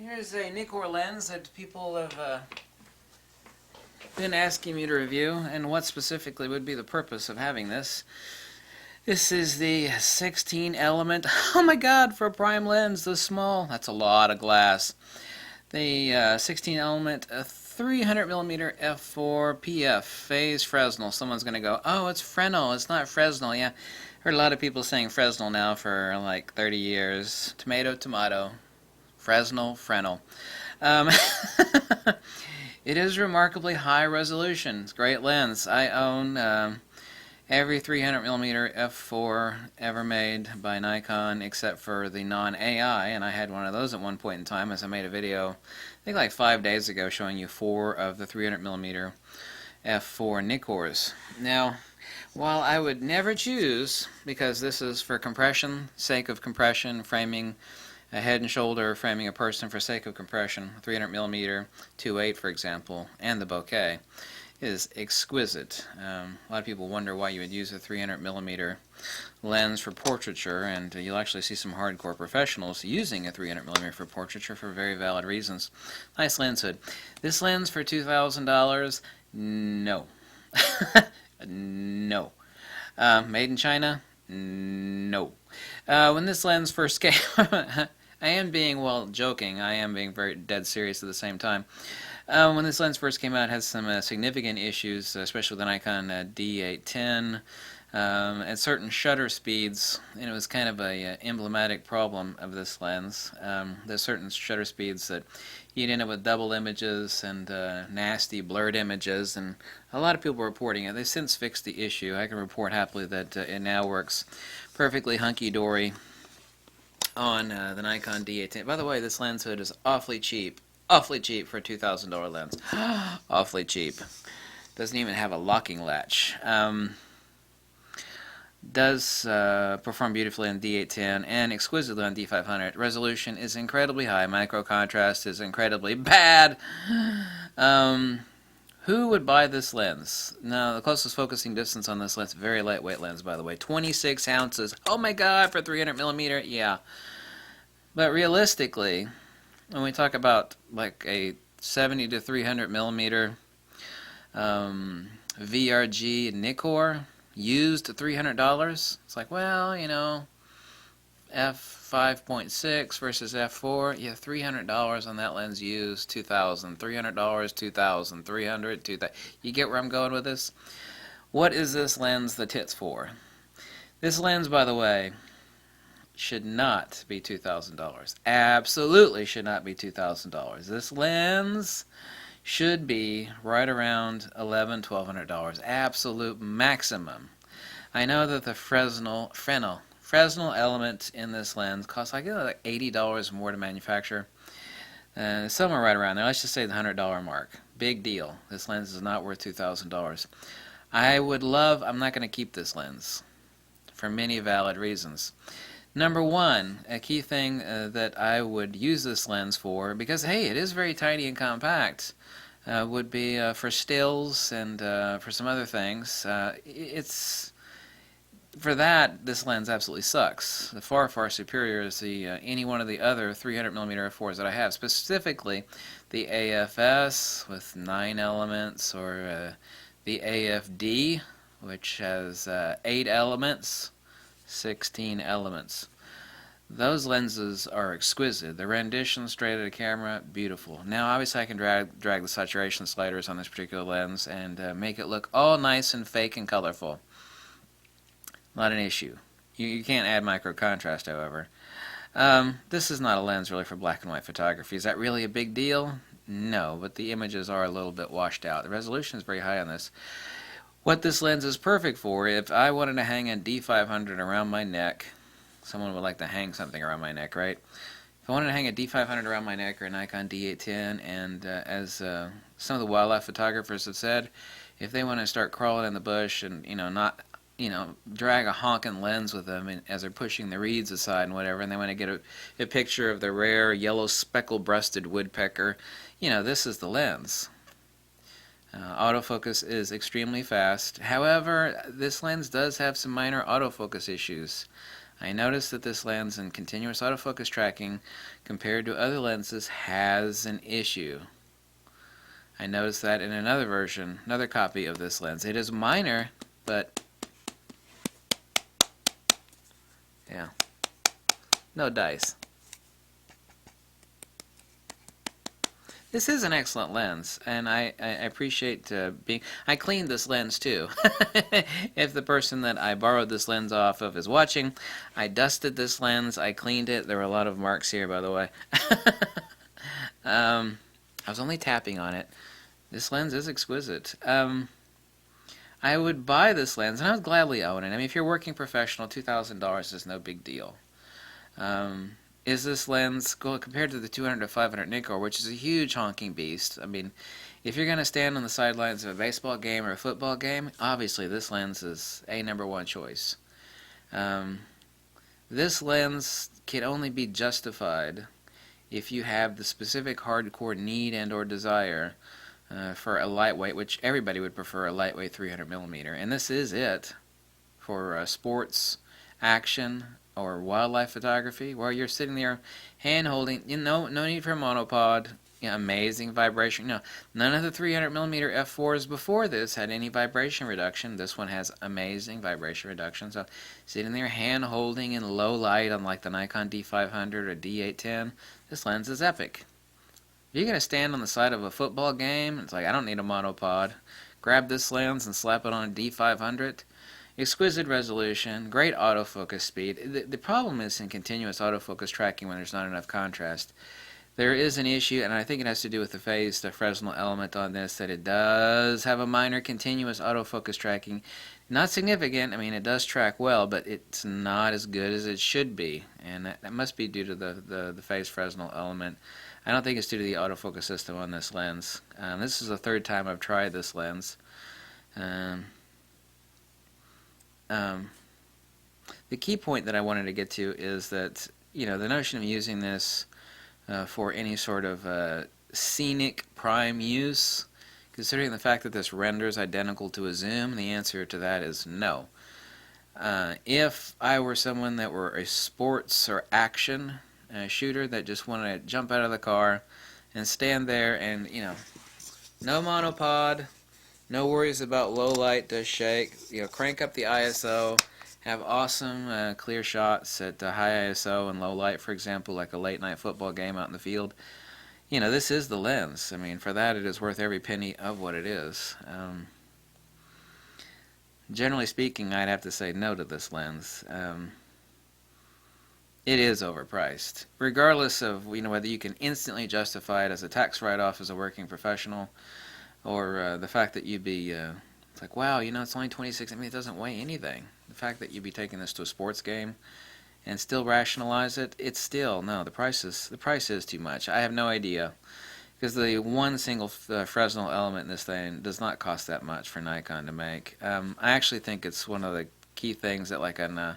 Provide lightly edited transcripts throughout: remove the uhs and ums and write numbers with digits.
Here's a NIKKOR lens that people have been asking me to review, and what specifically would be the purpose of having this. This is the 16 element, oh my god, for a prime lens this small, that's a lot of glass. The 16 element 300mm f4 PF phase Fresnel. Someone's going to go, oh, it's Fresnel, it's not Fresnel. Yeah, heard a lot of people saying Fresnel now for like 30 years. Tomato, tomato. Fresnel, Fresnel. It is remarkably high resolution. It's a great lens. I own every 300mm f4 ever made by Nikon except for the non-AI, and I had one of those at one point in time as I made a video, I think like 5 days ago, showing you 4 of the 300mm f4 NIKKORs. Now, while I would never choose, because this is for compression, sake of compression, framing a head and shoulder, framing a person for sake of compression, 300mm 2.8 for example, and the bokeh is exquisite. A lot of people wonder why you would use a 300mm lens for portraiture, and you'll actually see some hardcore professionals using a 300mm for portraiture for very valid reasons. Nice lens hood. This lens for $2,000? No. No. Made in China? No. When this lens first came, I am being, well, joking, I am being very dead serious at the same time. When this lens first came out, it had some significant issues, especially with the Nikon D810 at certain shutter speeds, and it was kind of a emblematic problem of this lens. There's certain shutter speeds that you'd end up with double images and nasty blurred images, and a lot of people are reporting it. They've since fixed the issue. I can report happily that it now works perfectly hunky-dory on the Nikon D810. By the way, this lens hood is awfully cheap. Awfully cheap for a $2,000 lens. Awfully cheap. Doesn't even have a locking latch. Does perform beautifully on D810 and exquisitely on D500. Resolution is incredibly high. Micro contrast is incredibly bad. Who would buy this lens? Now, the closest focusing distance on this lens, very lightweight lens, by the way, 26 ounces. Oh my god, for 300mm? Yeah. But realistically, when we talk about like a 70 to 300mm VRG NIKKOR, used $300, it's like, well, you know, f5.6 versus f4, yeah, $300 on that lens used, $2,000, $300, $2,000, $300, $2,000. You get where I'm going with this? What is this lens the tits for? This lens, by the way, should not be $2,000. Absolutely should not be $2,000. This lens should be right around $1,100, $1,200. Absolute maximum. I know that the Fresnel element in this lens costs like $80 more to manufacture. Somewhere right around there. Let's just say the $100 mark. Big deal. This lens is not worth $2,000. I'm not going to keep this lens for many valid reasons. Number one, a key thing that I would use this lens for, because hey, it is very tiny and compact, would be for stills and for some other things. For that, this lens absolutely sucks. The far, far superior is any one of the other 300mm f4s that I have, specifically the AFS with 9 elements, or the AFD, which has 8 elements. 16 elements. Those lenses are exquisite. The rendition straight at a camera, beautiful. Now obviously I can drag the saturation sliders on this particular lens and make it look all nice and fake and colorful. Not an issue. You can't add micro contrast, however. This is not a lens really for black and white photography. Is that really a big deal? No, but the images are a little bit washed out. The resolution is very high on this. What this lens is perfect for, if I wanted to hang a D500 around my neck, someone would like to hang something around my neck, right? If I wanted to hang a D500 around my neck or a Nikon D810, and as some of the wildlife photographers have said, if they want to start crawling in the bush and not drag a honking lens with them as they're pushing the reeds aside and whatever, and they want to get a picture of the rare yellow speckle-breasted woodpecker, this is the lens. Autofocus is extremely fast. However, this lens does have some minor autofocus issues. I noticed that this lens in continuous autofocus tracking compared to other lenses has an issue. I noticed that in another version, another copy of this lens. It is minor, but yeah, no dice. This is an excellent lens, and I appreciate being... I cleaned this lens too. If the person that I borrowed this lens off of is watching, I dusted this lens, I cleaned it. There were a lot of marks here, by the way. I was only tapping on it. This lens is exquisite. I would buy this lens, and I would gladly own it. I mean, if you're working professional, $2,000 is no big deal. Is this lens, compared to the 200 to 500 NIKKOR, which is a huge honking beast? I mean, if you're going to stand on the sidelines of a baseball game or a football game, obviously this lens is a #1 choice. This lens can only be justified if you have the specific hardcore need and or desire for a lightweight, which everybody would prefer a lightweight 300 millimeter, and this is it for sports, action, or wildlife photography, where you're sitting there hand holding. No need for a monopod. Amazing vibration. None of the 300 millimeter f4s before this had any vibration reduction. This one has amazing vibration reduction. So sitting there hand holding in low light on like the Nikon D500 or D810, this lens is epic. If you're going to stand on the side of a football game, it's like, I don't need a monopod. Grab this lens and slap it on a D500. Exquisite resolution, great autofocus speed. The problem is in continuous autofocus tracking when there's not enough contrast. There is an issue, and I think it has to do with the phased fresnel element on this, that it does have a minor continuous autofocus tracking. Not significant. I mean, it does track well, but it's not as good as it should be, and that must be due to the phased fresnel element. I don't think it's due to the autofocus system on this lens. This is the third time I've tried this lens. The key point that I wanted to get to is that, the notion of using this for any sort of scenic prime use, considering the fact that this renders identical to a zoom, the answer to that is no. If I were someone that were a sports or action shooter that just wanted to jump out of the car and stand there and, no monopod, no worries about low light to shake, crank up the ISO, have awesome clear shots at high ISO and low light, for example, like a late night football game out in the field. This is the lens. I mean, for that it is worth every penny of what it is. Generally speaking, I'd have to say no to this lens. It is overpriced. Regardless of whether you can instantly justify it as a tax write-off as a working professional, or the fact that you'd be, it's like, wow, it's only 26, I mean, it doesn't weigh anything. The fact that you'd be taking this to a sports game and still rationalize it, it's still, no, the price is too much. I have no idea, because the one single Fresnel element in this thing does not cost that much for Nikon to make. I actually think it's one of the key things that, like on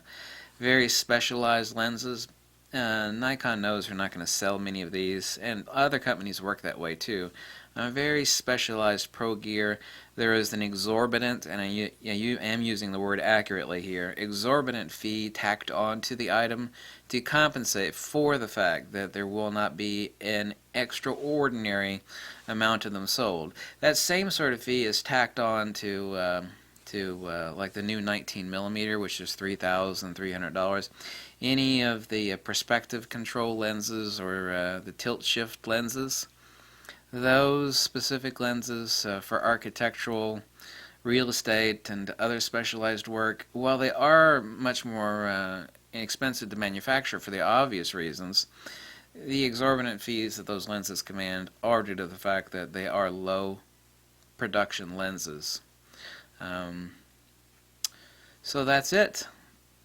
very specialized lenses, Nikon knows we're not going to sell many of these, and other companies work that way too. Very specialized pro gear, there is an exorbitant, and I am using the word accurately here, exorbitant fee tacked onto the item to compensate for the fact that there will not be an extraordinary amount of them sold. That same sort of fee is tacked on to like the new 19mm, which is $3,300. Any of the perspective control lenses or the tilt shift lenses, those specific lenses for architectural, real estate, and other specialized work, while they are much more inexpensive to manufacture for the obvious reasons, the exorbitant fees that those lenses command are due to the fact that they are low production lenses. So that's it.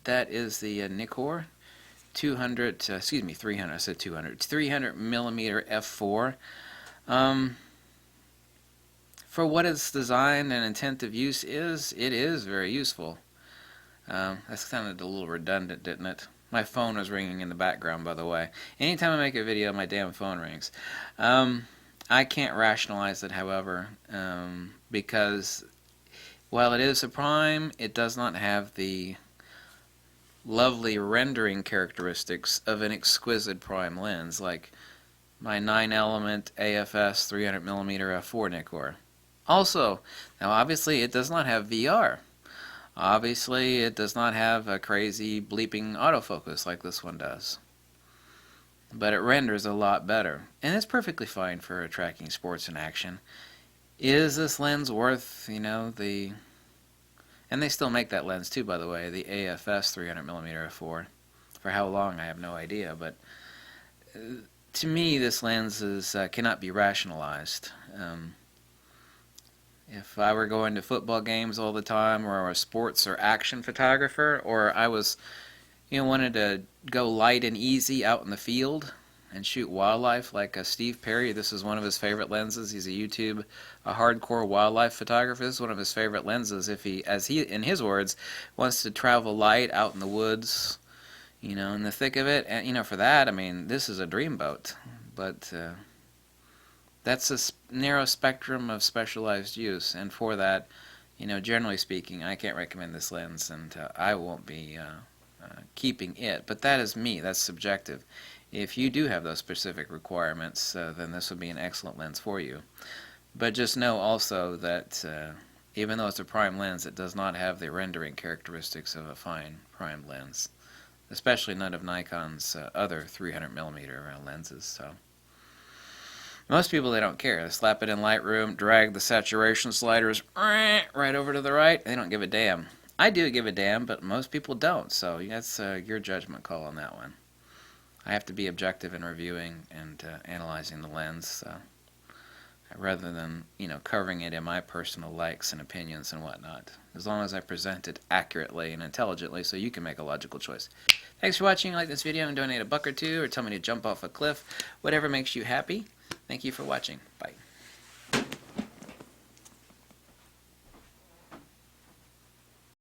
That is the NIKKOR 300, I said 200, 300 millimeter f4. For what its design and intent of use is, it is very useful. That sounded a little redundant, didn't it? My phone was ringing in the background, by the way. Anytime I make a video, my damn phone rings. I can't rationalize it, however, because while it is a prime, it does not have the lovely rendering characteristics of an exquisite prime lens, like my 9-element AFS 300mm f4 Nikkor. Also, now obviously it does not have VR. Obviously it does not have a crazy bleeping autofocus like this one does. But it renders a lot better, and it's perfectly fine for tracking sports in action. Is this lens worth, the... And they still make that lens too, by the way, the AFS 300mm f4. For how long, I have no idea, but to me this lens cannot be rationalized. If I were going to football games all the time, or a sports or action photographer, or I was, wanted to go light and easy out in the field and shoot wildlife like Steve Perry, this is one of his favorite lenses. He's a hardcore wildlife photographer. This is one of his favorite lenses if he, in his words, wants to travel light out in the woods, in the thick of it. And, for that, I mean, this is a dream boat. But that's a narrow spectrum of specialized use, and for that, generally speaking, I can't recommend this lens, and I won't be keeping it. But that is me. That's subjective. If you do have those specific requirements, then this would be an excellent lens for you. But just know also that even though it's a prime lens, it does not have the rendering characteristics of a fine prime lens, especially none of Nikon's other 300mm lenses. So most people, they don't care. They slap it in Lightroom, drag the saturation sliders right over to the right. They don't give a damn. I do give a damn, but most people don't. So that's your judgment call on that one. I have to be objective in reviewing and analyzing the lens, rather than covering it in my personal likes and opinions and whatnot. As long as I present it accurately and intelligently, so you can make a logical choice. Thanks for watching. Like this video and donate $1 or $2, or tell me to jump off a cliff. Whatever makes you happy. Thank you for watching.